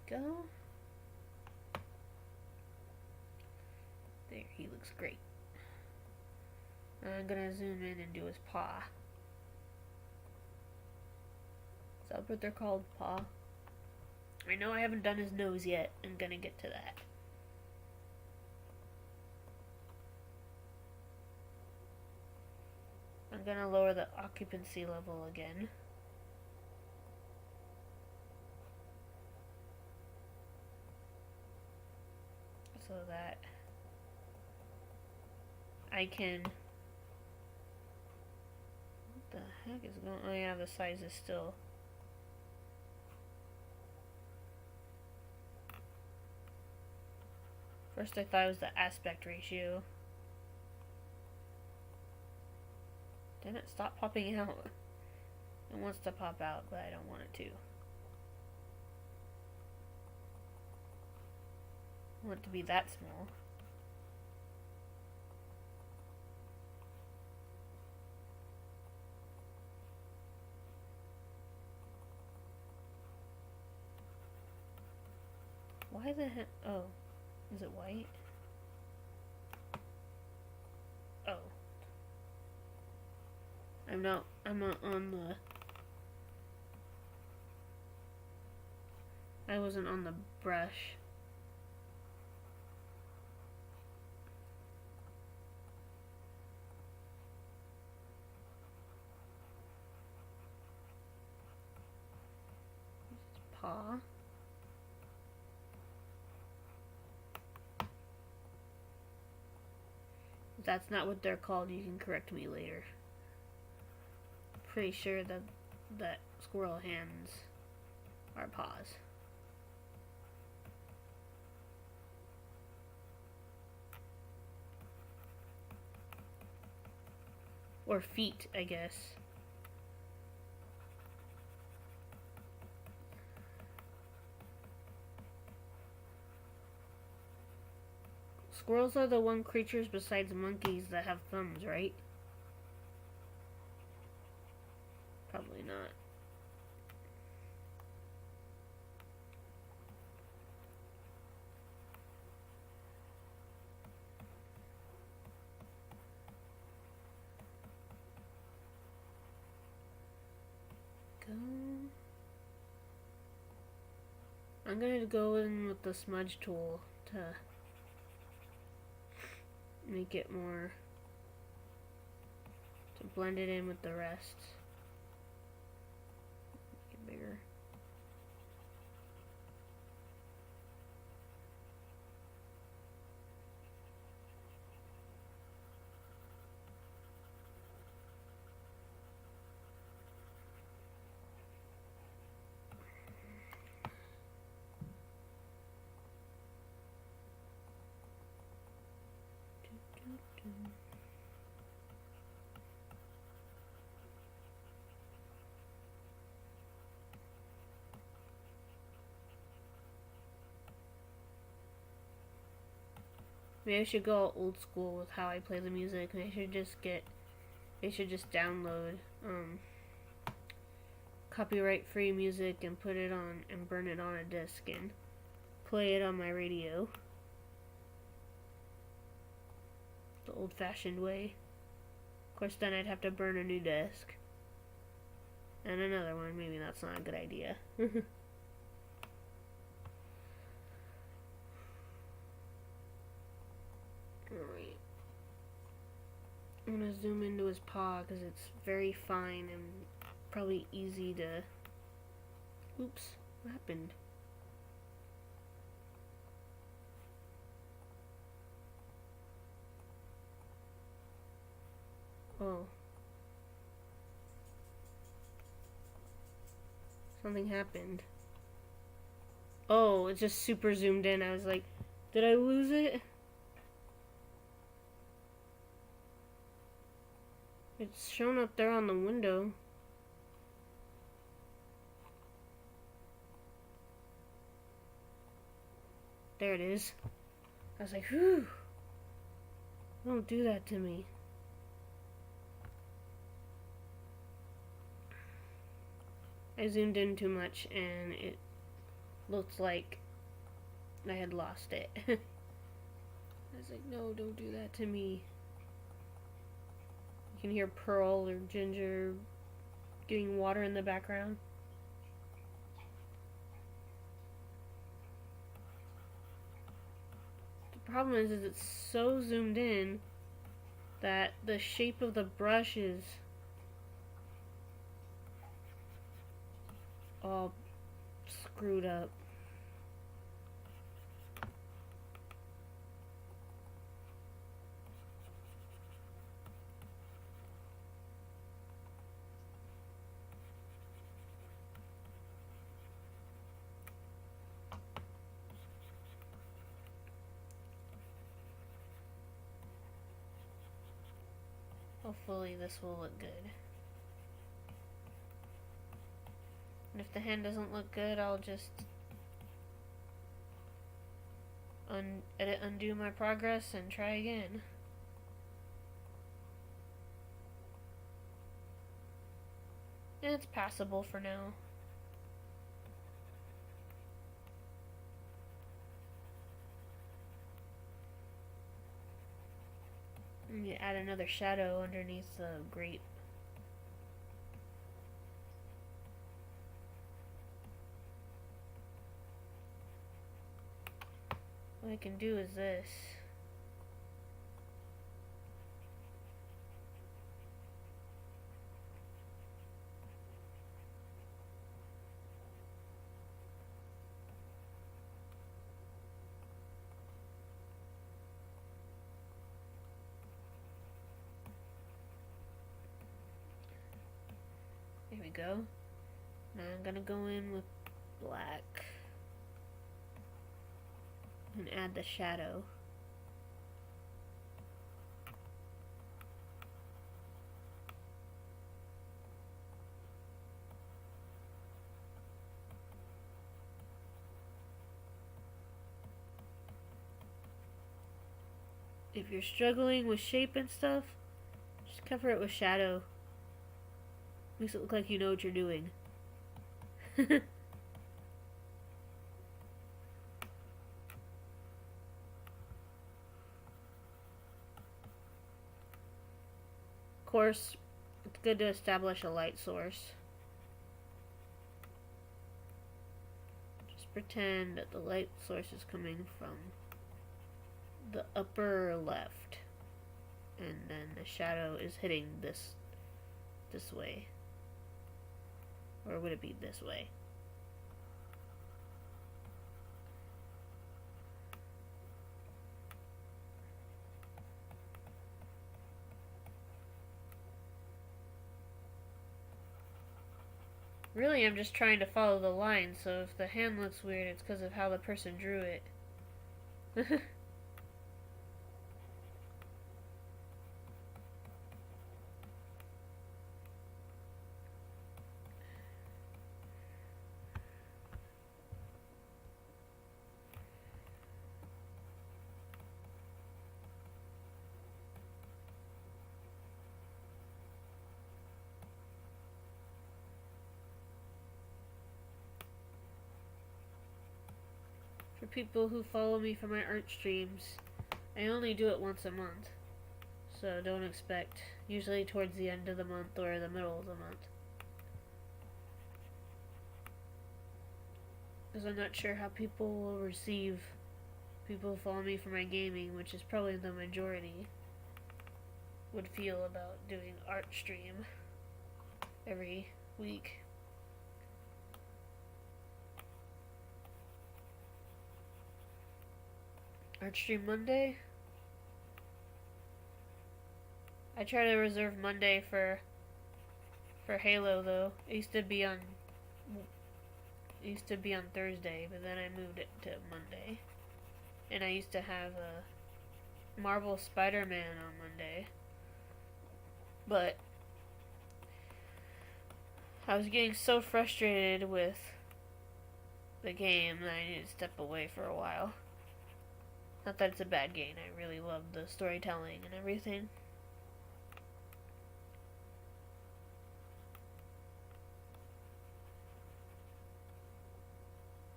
There we go. There, he looks great. I'm gonna zoom in and do his paw. Is that what they're called? Paw? I know I haven't done his nose yet. I'm gonna get to that. I'm gonna lower the occupancy level again. So that I can... What the heck is going on? Oh yeah, the size is still... First I thought it was the aspect ratio. Didn't it stop popping out? It wants to pop out, but I don't want it to. I want it to be that small. Why the heck? Oh. Is it white? Oh. I'm not on the... I wasn't on the brush. Paw. If that's not what they're called, you can correct me later. Pretty sure that squirrel hands are paws. Or feet, I guess. Squirrels are the one creatures besides monkeys that have thumbs, right? Probably not. Go. I'm gonna go in with the smudge tool to make it more, to blend it in with the rest. Make it bigger. Maybe I should go old school with how I play the music, and I should just download copyright free music and put it on and burn it on a disc and play it on my radio. The old fashioned way. Of course then I'd have to burn a new disc. And another one, maybe that's not a good idea. I'm gonna zoom into his paw because it's very fine and probably easy to... Oops, what happened? Oh. Something happened. Oh, it just super zoomed in. I was like, did I lose it? It's shown up there on the window. There it is. I was like, whew. Don't do that to me. I zoomed in too much and it looked like I had lost it. I was like, no, don't do that to me. You can hear Pearl or Ginger getting water in the background. The problem is it's so zoomed in that the shape of the brush is all screwed up. Hopefully this will look good. And if the hand doesn't look good, I'll just undo my progress and try again. And it's passable for now. And you add another shadow underneath the grape. What I can do is this. There we go. Now I'm gonna go in with black and add the shadow. If you're struggling with shape and stuff, just cover it with shadow. Makes it look like you know what you're doing. Of course, it's good to establish a light source. Just pretend that the light source is coming from the upper left, and then the shadow is hitting this way. Or would it be this way? Really, I'm just trying to follow the line, so if the hand looks weird, it's because of how the person drew it. For people who follow me for my art streams, I only do it once a month. So don't expect, usually towards the end of the month or the middle of the month. Because I'm not sure how people will receive people who follow me for my gaming, which is probably the majority. would feel about doing art stream every week. Art stream Monday? I try to reserve Monday for Halo though. It used to be on Thursday, but then I moved it to Monday. And I used to have a Marvel Spider-Man on Monday. But I was getting so frustrated with the game that I needed to step away for a while. Not that it's a bad game. I really love the storytelling and everything.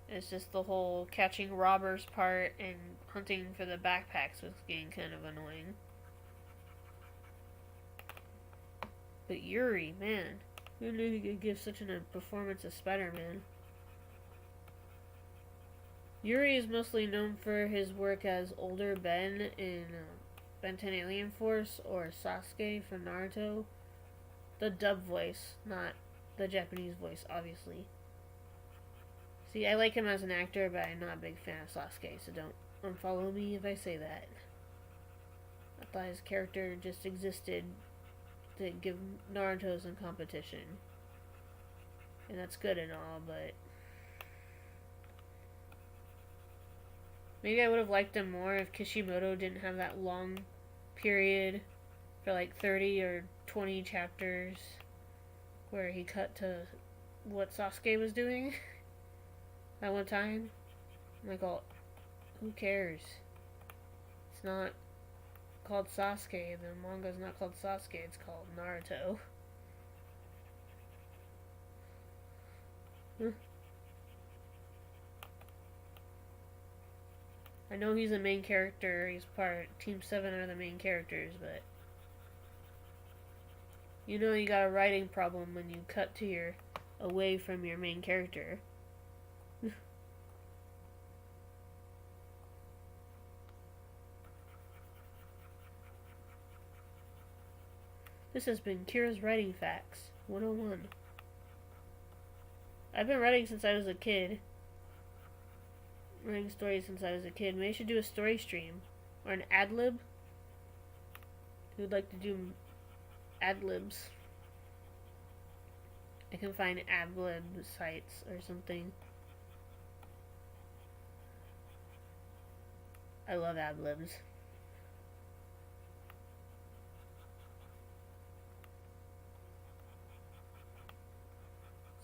It's just the whole catching robbers part and hunting for the backpacks was getting kind of annoying. But Yuri, man, who knew he could give such a performance as Spider-Man? Yuri is mostly known for his work as older Ben in Ben 10 Alien Force or Sasuke from Naruto. The dub voice, not the Japanese voice, obviously. See, I like him as an actor, but I'm not a big fan of Sasuke, so don't unfollow me if I say that. I thought his character just existed to give Naruto some competition. And that's good and all, but maybe I would have liked him more if Kishimoto didn't have that long period for like 30 or 20 chapters where he cut to what Sasuke was doing at one time. I'm like, oh, who cares? It's not called Sasuke. The manga's not called Sasuke. It's called Naruto. I know he's the main character. He's part Team 7 are the main characters, but you know you got a writing problem when you cut to your away from your main character. This has been Kyra's Writing Facts 101. I've been writing since I was a kid. Writing stories since I was a kid. Maybe I should do a story stream. Or an ad-lib. Who'd like to do ad-libs? I can find ad-lib sites or something. I love ad-libs.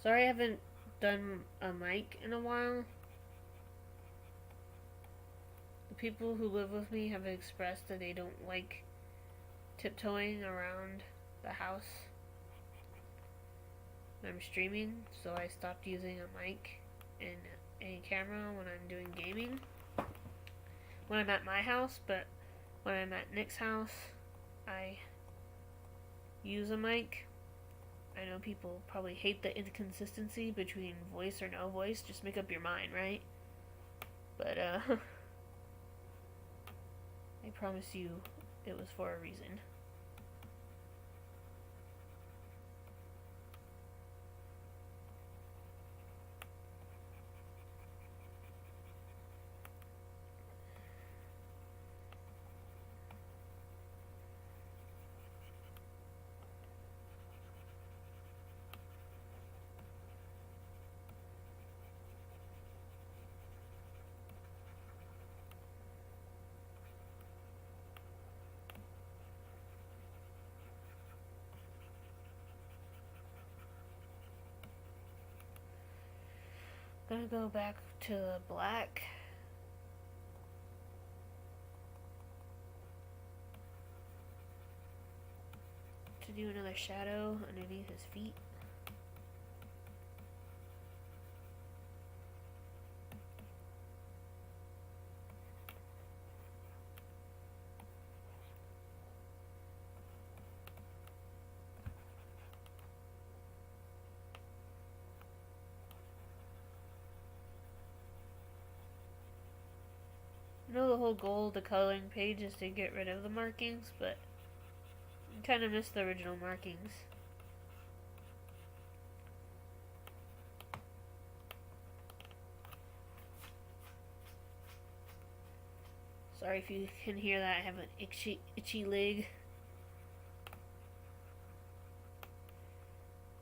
Sorry I haven't done a mic in a while. The people who live with me have expressed that they don't like tiptoeing around the house when I'm streaming, so I stopped using a mic and a camera when I'm doing gaming. When I'm at my house, but when I'm at Nick's house, I use a mic. I know people probably hate the inconsistency between voice or no voice. Just make up your mind, right? But, I promise you it was for a reason. Gonna go back to the black. To do another shadow underneath his feet. I know the whole goal of the coloring page is to get rid of the markings, but kind of miss the original markings. Sorry if you can hear that. I have an itchy leg.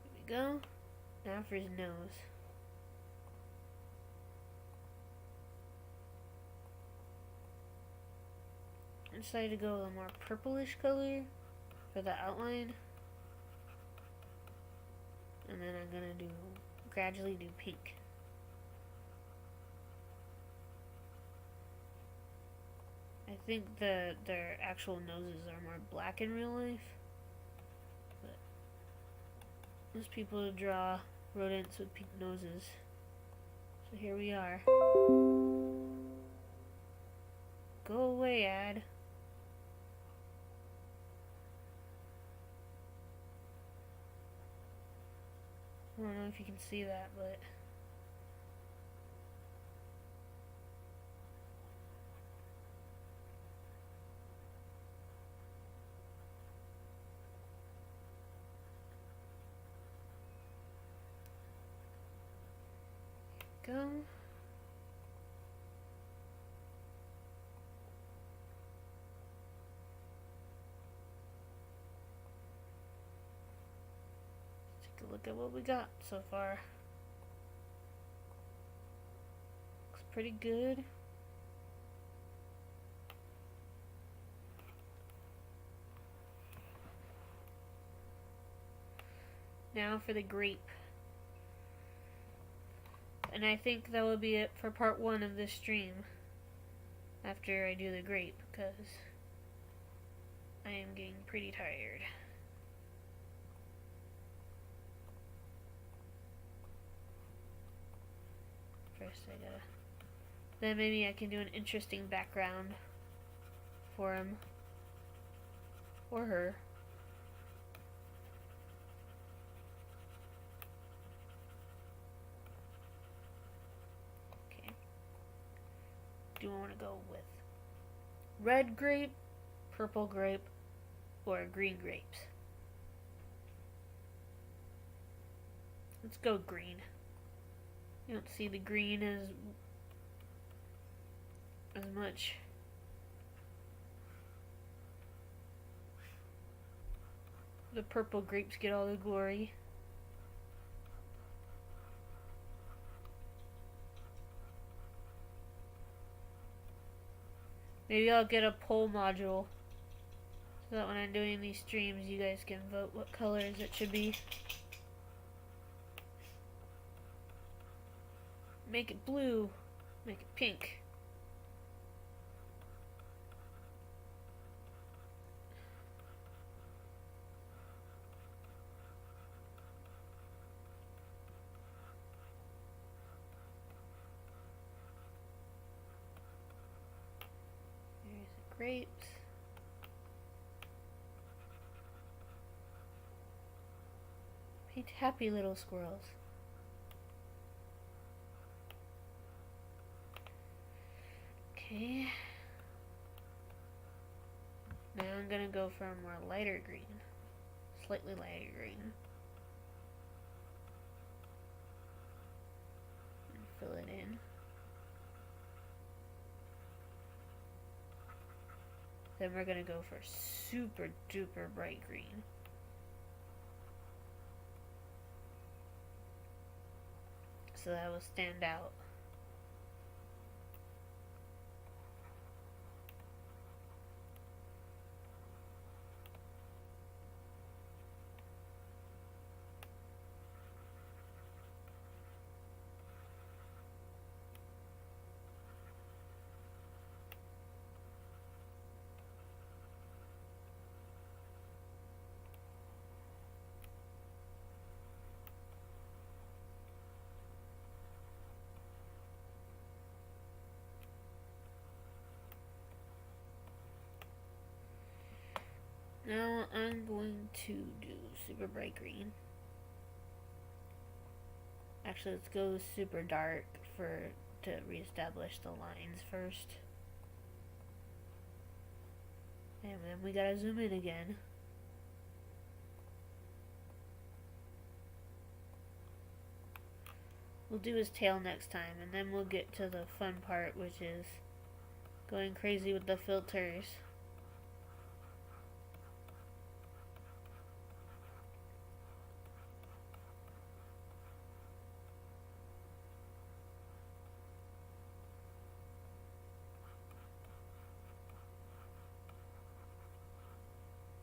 There we go. Now for his nose. I decided to go with a more purplish color for the outline. And then I'm gonna gradually do pink. I think their actual noses are more black in real life. But most people draw rodents with pink noses. So here we are. Go away, ad. I don't know if you can see that, but go. Take a look at what we got so far. Looks pretty good. Now for the grape. And I think that will be it for part 1 of this stream. After I do the grape, because I am getting pretty tired. First I gotta... Then maybe I can do an interesting background for him. Or her. Do I want to go with red grape, purple grape, or green grapes? Let's go green. You don't see the green as much. The purple grapes get all the glory. Maybe I'll get a poll module so that when I'm doing these streams you guys can vote what colors it should be. Make it blue. Make it pink. Grapes. Paint happy little squirrels. Okay. Now I'm gonna go for a more lighter green. Slightly lighter green. And fill it in. Then we're gonna go for super duper bright green. So that will stand out. Now I'm going to do super bright green. Actually, let's go super dark to reestablish the lines first. And then we gotta zoom in again. We'll do his tail next time, and then we'll get to the fun part, which is going crazy with the filters.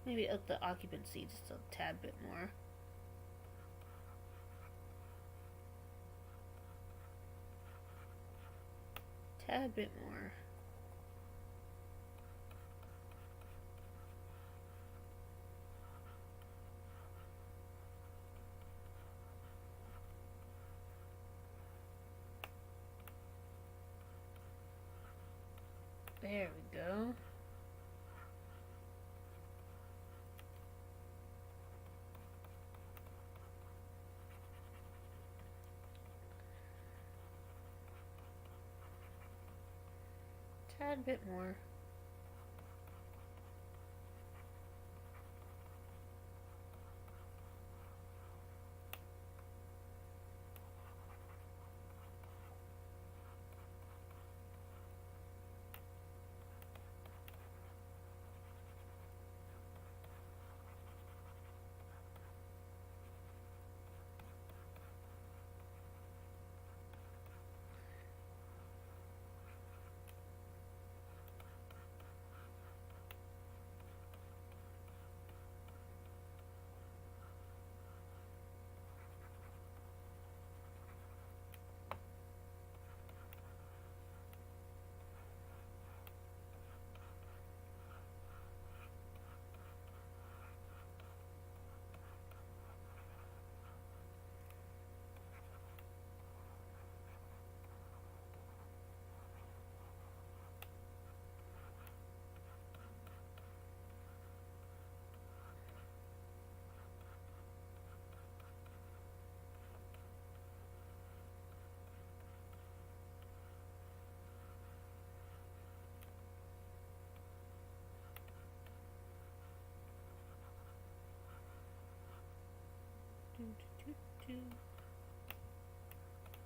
Maybe up the occupancy just a tad bit more. Tad bit more. There we go. Tad bit more.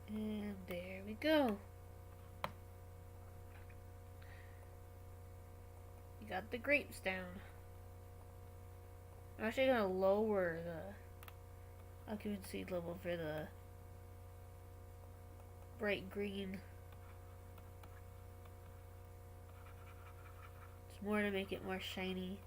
And there we go. You got the grapes down. I'm actually going to lower the occupancy level for the bright green. It's more to make it more shiny.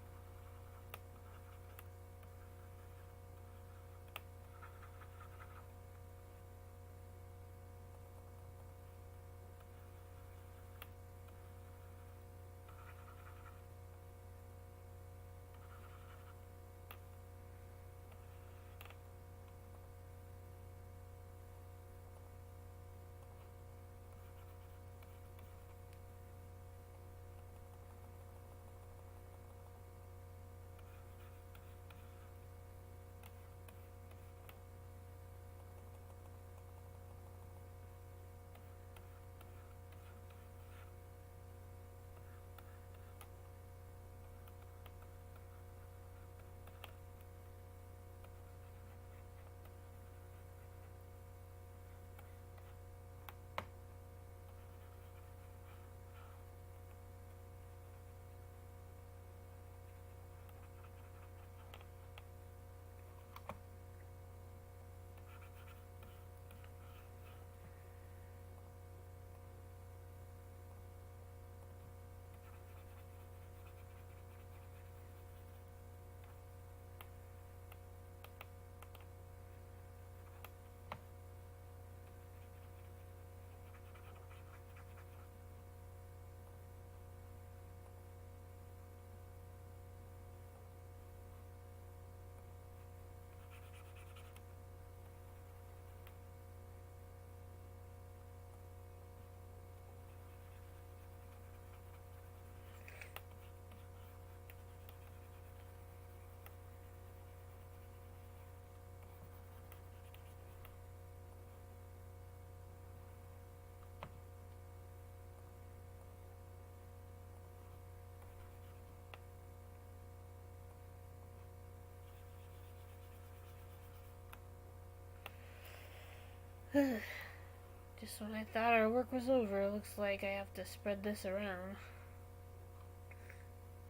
Just when I thought our work was over, it looks like I have to spread this around.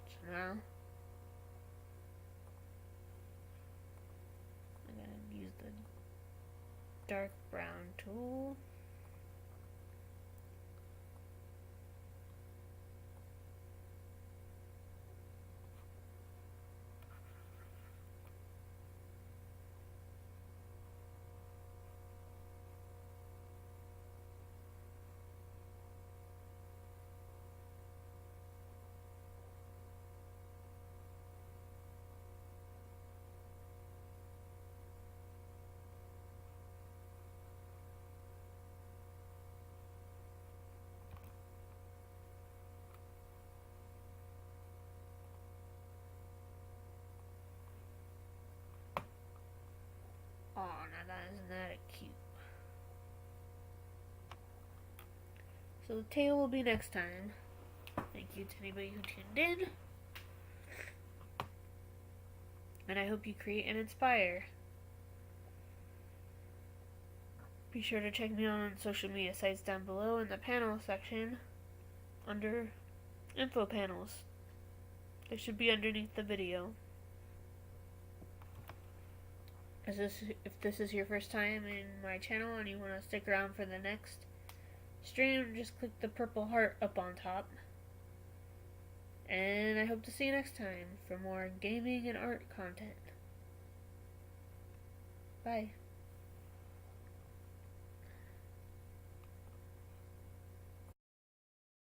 So now, I'm gonna use the dark brown tool. Oh, now isn't that cute? So the tail will be next time. Thank you to anybody who tuned in. And I hope you create and inspire. Be sure to check me out on social media sites down below in the panel section under info panels. They should be underneath the video. If this is your first time in my channel and you want to stick around for the next stream, just click the purple heart up on top. And I hope to see you next time for more gaming and art content. Bye.